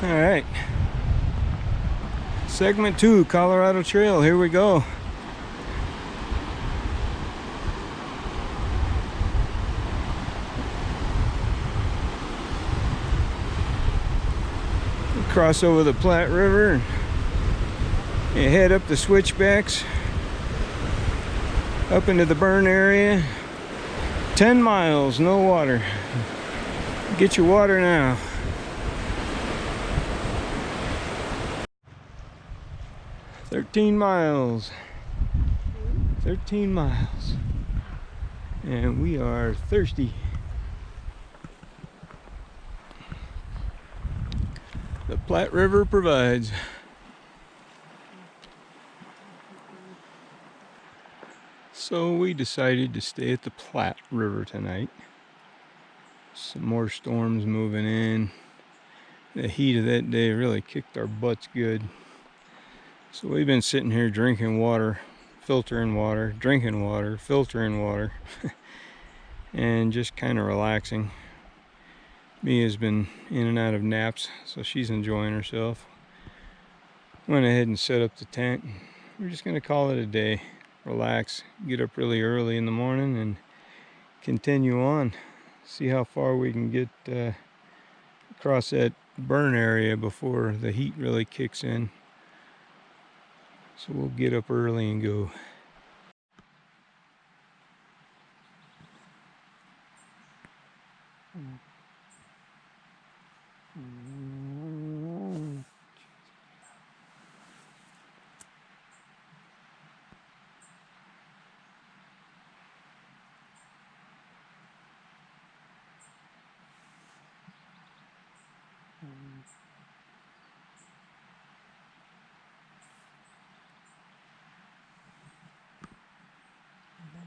All right, segment 2, Colorado Trail, here we go. We cross over the Platte River and head up the switchbacks up into the burn area. 10 miles, no water. Get your water now. "13 miles. 13 miles. And we are thirsty. The Platte River provides. So we decided to stay at the Platte River tonight. Some more storms moving in. The heat of that day really kicked our butts good. So we've been sitting here drinking water, filtering water, drinking water, filtering water, and just kind of relaxing. Mia's been in and out of naps, so she's enjoying herself. Went ahead and set up the tent. We're just going to call it a day. Relax, get up really early in the morning, and continue on. See how far we can get across that burn area before the heat really kicks in. So we'll get up early and go.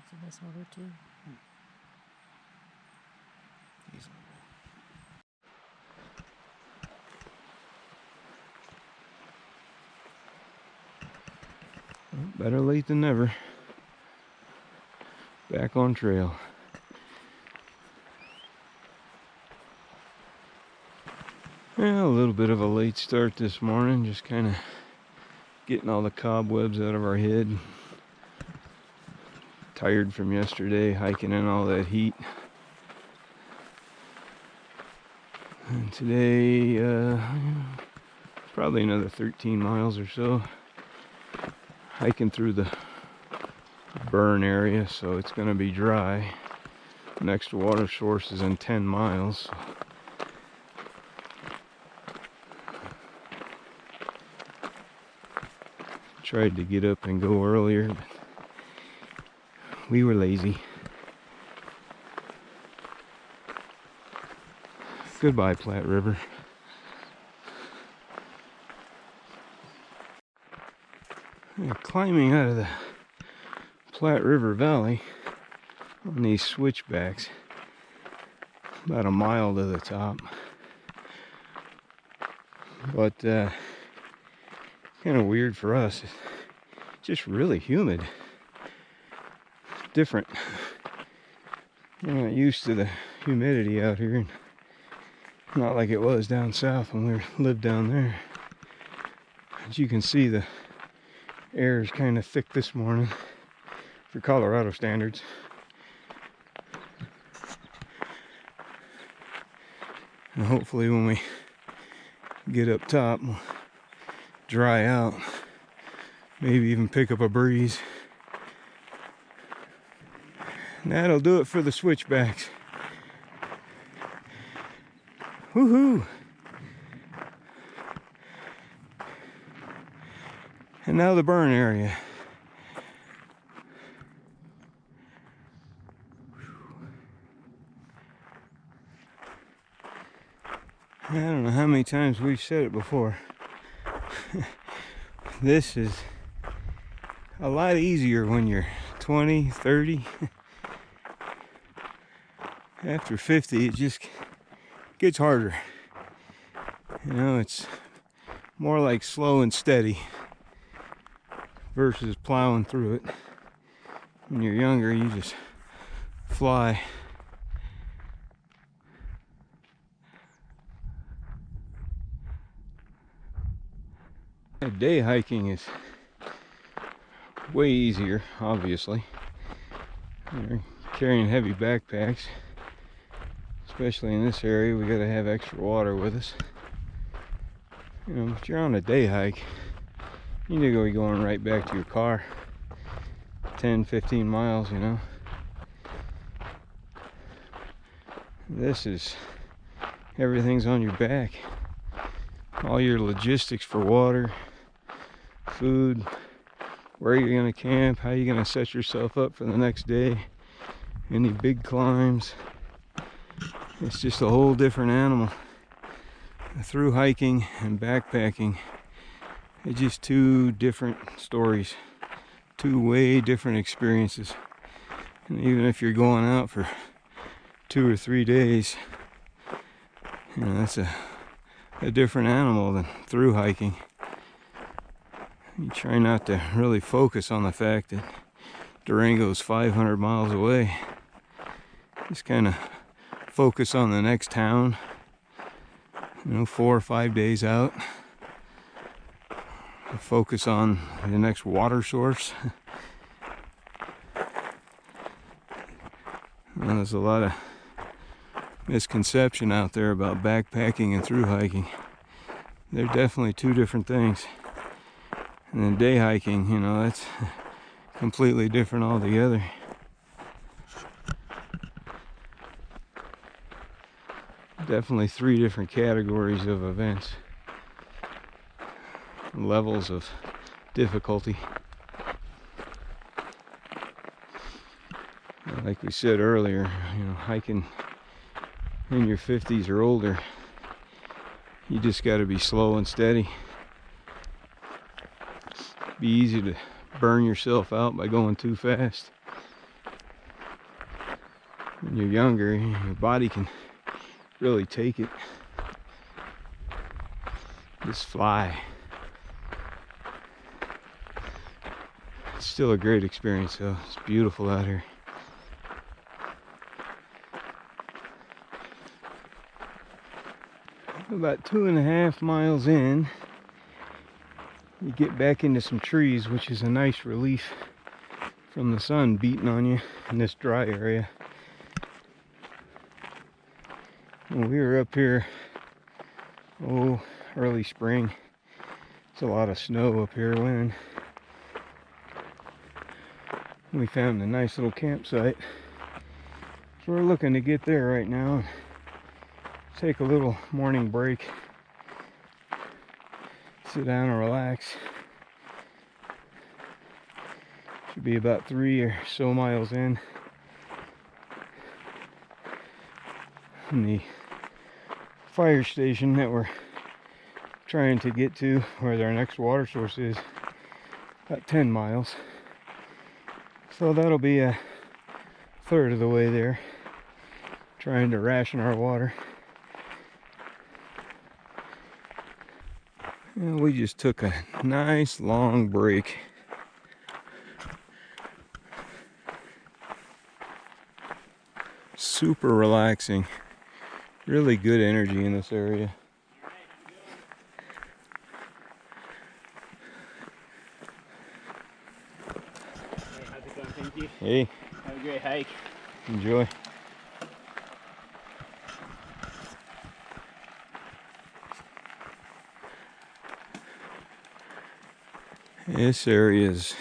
For this order too. Well, better late than never. Back on trail. Yeah, a little bit of a late start this morning, just kind of getting all the cobwebs out of our head. Tired from yesterday, hiking in all that heat. And today, probably another 13 miles or so. Hiking through the burn area, so it's going to be dry. Next water source is in 10 miles. So tried to get up and go earlier, but we were lazy. Goodbye, Platte River. Climbing out of the Platte River Valley on these switchbacks, about a mile to the top. But kind of weird for us. It's just really humid. Different. We're not used to the humidity out here. Not like it was down south when we lived down there. As you can see, the air is kind of thick this morning for Colorado standards. And hopefully when we get up top, we'll dry out. Maybe even pick up a breeze. And that'll do it for the switchbacks. Woohoo! And now the burn area. I don't know how many times we've said it before. This is a lot easier when you're 20, 30. After 50, it just gets harder. You know, it's more like slow and steady versus plowing through it. When you're younger, you just fly. Day hiking is way easier, obviously. You're carrying heavy backpacks, especially in this area. We gotta have extra water with us. If you're on a day hike, you need to be going right back to your car. 10-15 miles, This is, everything's on your back. All your logistics for water, food, where you're gonna camp, how you're gonna set yourself up for the next day, any big climbs. It's just a whole different animal. Through hiking and backpacking, it's just two different stories, two way different experiences. And even if you're going out for 2 or 3 days, that's a different animal than through hiking. You try not to really focus on the fact that Durango's 500 miles away. Just kind of focus on the next town, 4 or 5 days out. Focus on the next water source. There's a lot of misconception out there about backpacking and through hiking. They're definitely two different things. And then day hiking, that's completely different altogether. Definitely 3 different categories of events, levels of difficulty. Like we said earlier, hiking in your 50s or older, you just got to be slow and steady. Be easy to burn yourself out by going too fast. When you're younger, your body can really take it. Just fly. It's still a great experience though. It's beautiful out here. About 2.5 miles in, you get back into some trees, which is a nice relief from the sun beating on you in this dry area. When we were up here, early spring, it's a lot of snow up here when we found a nice little campsite. So we're looking to get there right now. Take a little morning break, sit down and relax. Should be about 3 or so miles in. And the fire station that we're trying to get to, where our next water source is, about 10 miles. So that'll be a third of the way there, trying to ration our water. And we just took a nice long break. Super relaxing. Really good energy in this area. Hey, how's it going? Thank you. Hey. Have a great hike. Enjoy. This area is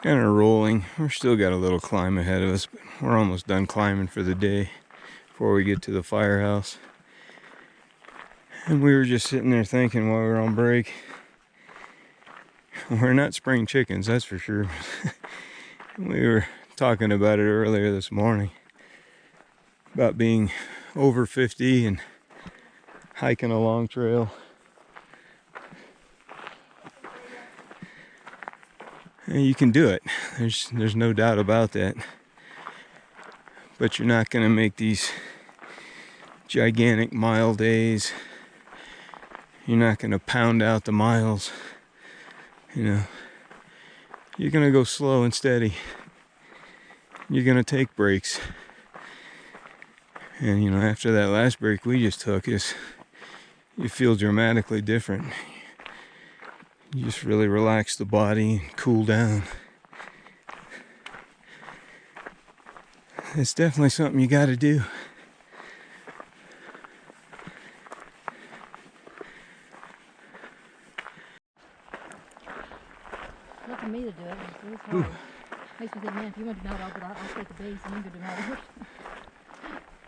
kind of rolling. We're still got a little climb ahead of us, but we're almost done climbing for the day before we get to the firehouse. And we were just sitting there thinking while we were on break, we're not spring chickens, that's for sure. We were talking about it earlier this morning, about being over 50 and hiking a long trail. And you can do it. There's no doubt about that. But you're not going to make these gigantic mile days. You're not going to pound out the miles. You're going to go slow and steady. You're going to take breaks. And after that last break we just took, you feel dramatically different. You just really relax the body and cool down. It's definitely something you got to do. Not for me to do it. It's hard. Makes me think, man, if you want to melt out, but I'll take the base and you can do melt out.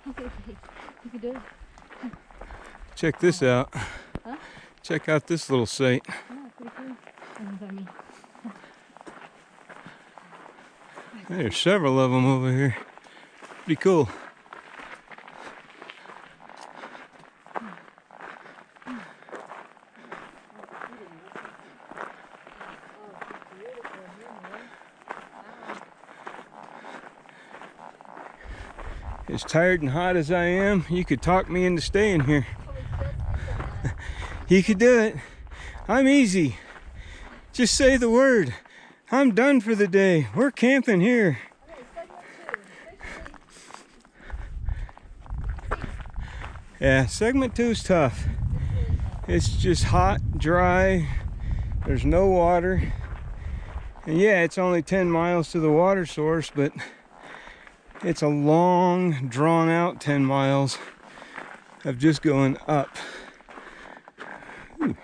Okay, you can do it. Check this out. Huh? Check out this little site. Yeah, pretty cool. I mean, There's several of them over here. Pretty cool. As tired and hot as I am, you could talk me into staying here. You could do it. I'm easy. Just say the word. I'm done for the day. We're camping here. Yeah, segment 2 is tough. It's just hot, dry. There's no water. And yeah, it's only 10 miles to the water source, but it's a long, drawn out 10 miles of just going up. Ooh.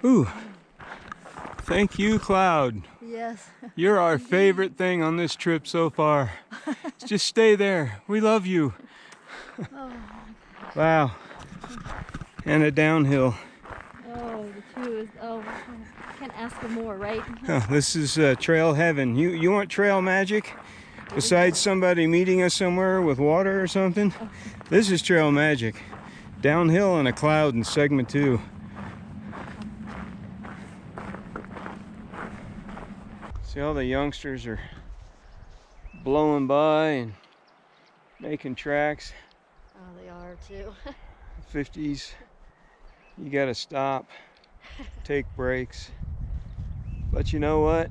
Ooh. Thank you, Cloud. yes. You're our favorite thing on this trip so far. Just stay there. We love you. Oh, Wow. And a downhill. oh, the 2 is, oh, can't ask for more, right? Oh, this is trail heaven. You want trail magic? Besides somebody meeting us somewhere with water or something? This is trail magic. Downhill and a cloud in segment 2. See, all the youngsters are blowing by and making tracks. Oh, they are too. 50s. You gotta stop, take breaks. But you know what?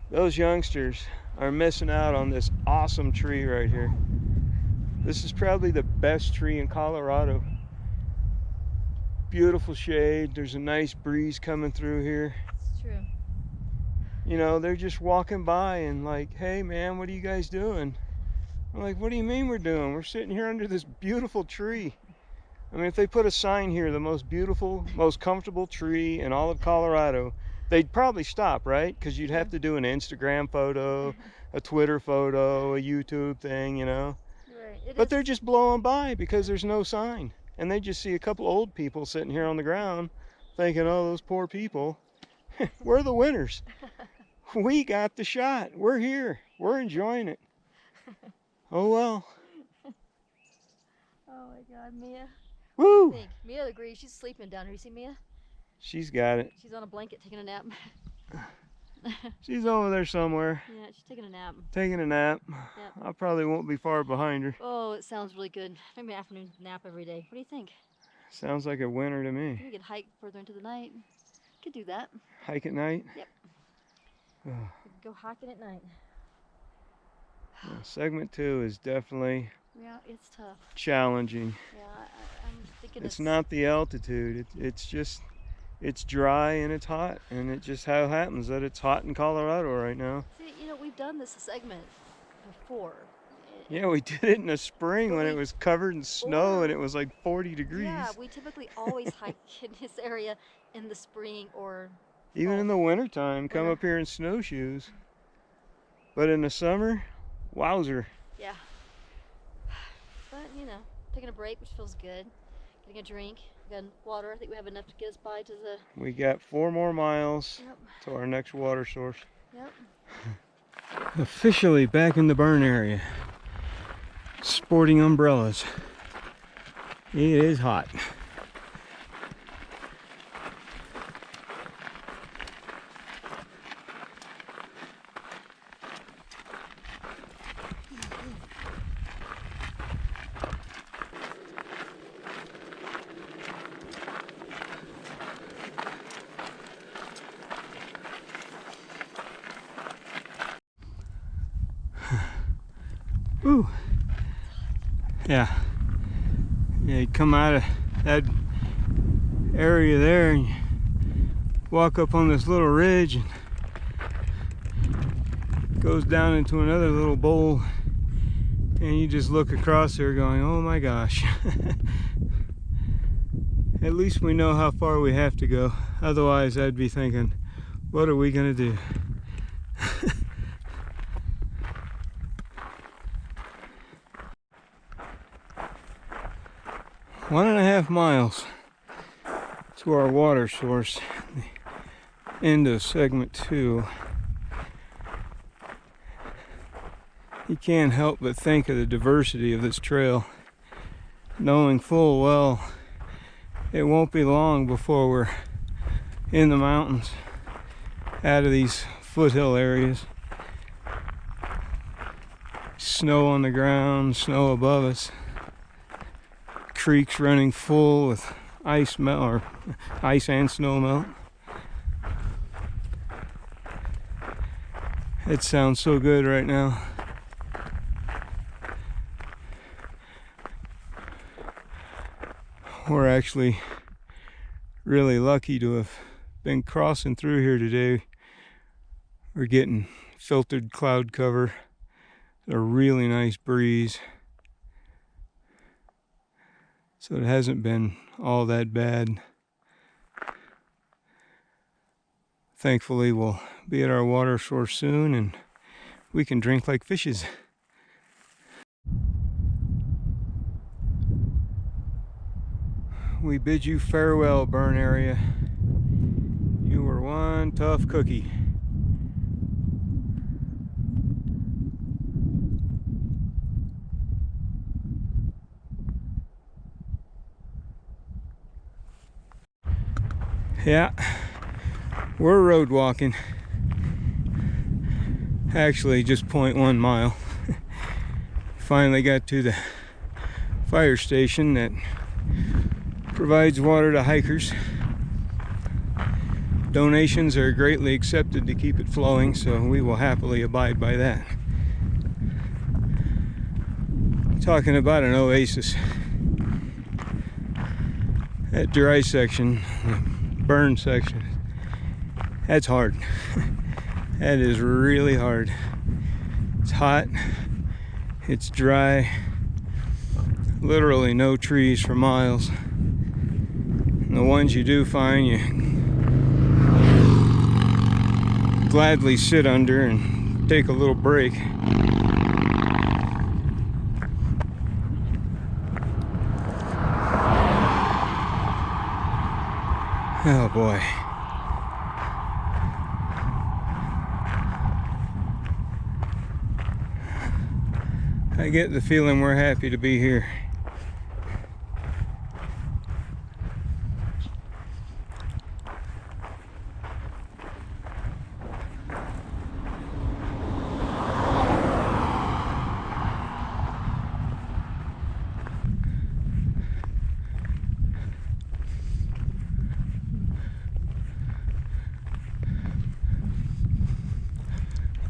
Those youngsters are missing out on this awesome tree right here. This is probably the best tree in Colorado. Beautiful shade. There's a nice breeze coming through here. It's true. You know, they're just walking by and like, hey man, what are you guys doing? I'm like, what do you mean we're doing? We're sitting here under this beautiful tree. I mean, if they put a sign here, the most beautiful, most comfortable tree in all of Colorado, they'd probably stop, right? Because you'd have to do an Instagram photo, a Twitter photo, a YouTube thing, you know? Right. But they're just blowing by because there's no sign. And they just see a couple old people sitting here on the ground thinking, oh, those poor people. We're the winners. We got the shot. We're here. We're enjoying it. Oh, well. Oh my God, Mia. Woo! What do you think? Mia agrees. She's sleeping down here. You see Mia? She's got it. She's on a blanket taking a nap. She's over there somewhere. Yeah, she's taking a nap. Taking a nap. Yep. I probably won't be far behind her. Oh, it sounds really good. Maybe an afternoon nap every day. What do you think? Sounds like a winner to me. We could hike further into the night. Could do that. Hike at night? Yep. Oh. We could go hiking at night. Well, segment 2 is definitely Yeah, it's tough. challenging. Yeah, I'm thinking It's not the altitude. It's just, it's dry and it's hot. And it just how happens that it's hot in Colorado right now. See, you know, we've done this segment before. Yeah, we did it in the spring when it was covered in snow and it was like 40 degrees. Yeah, we typically always hike in this area in the spring or Even in the wintertime, come Winter. up here in snowshoes. But in the summer, wowzer. yeah. But, you know, taking a break, which feels good. Getting a drink. We got water. I think we have enough to get us by to the... We got 4 more miles Yep. to our next water source. Yep. Officially back in the burn area. Sporting umbrellas. It is hot. Ooh. Yeah. Yeah, you come out of that area there and you walk up on this little ridge and it goes down into another little bowl, and you just look across there going, oh my gosh. At least we know how far we have to go. Otherwise I'd be thinking, what are we gonna do? 1.5 miles to our water source, the end of segment 2. You can't help but think of the diversity of this trail, knowing full well it won't be long before we're in the mountains, out of these foothill areas. Snow on the ground, snow above us, creeks running full with ice melt, or ice and snow melt. It sounds so good right now. We're actually really lucky to have been crossing through here today. We're getting filtered cloud cover, a really nice breeze. So it hasn't been all that bad. Thankfully, we'll be at our water source soon and we can drink like fishes. We bid you farewell, burn area. You were one tough cookie. Yeah, we're road walking. Actually, just 0.1 mile. Finally got to the fire station that provides water to hikers. Donations are greatly accepted to keep it flowing, so we will happily abide by that. Talking about an oasis. That dry section, the burn section, that's hard. That is really hard. It's hot, it's dry, literally no trees for miles. And the ones you do find, you gladly sit under and take a little break. Oh boy. I get the feeling we're happy to be here.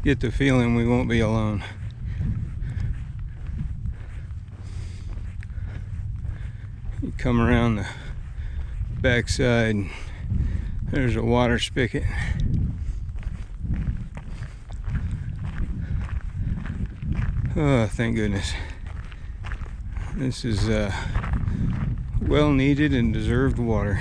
Get the feeling we won't be alone. You come around the backside and there's a water spigot. Oh, thank goodness. This is well needed and deserved water.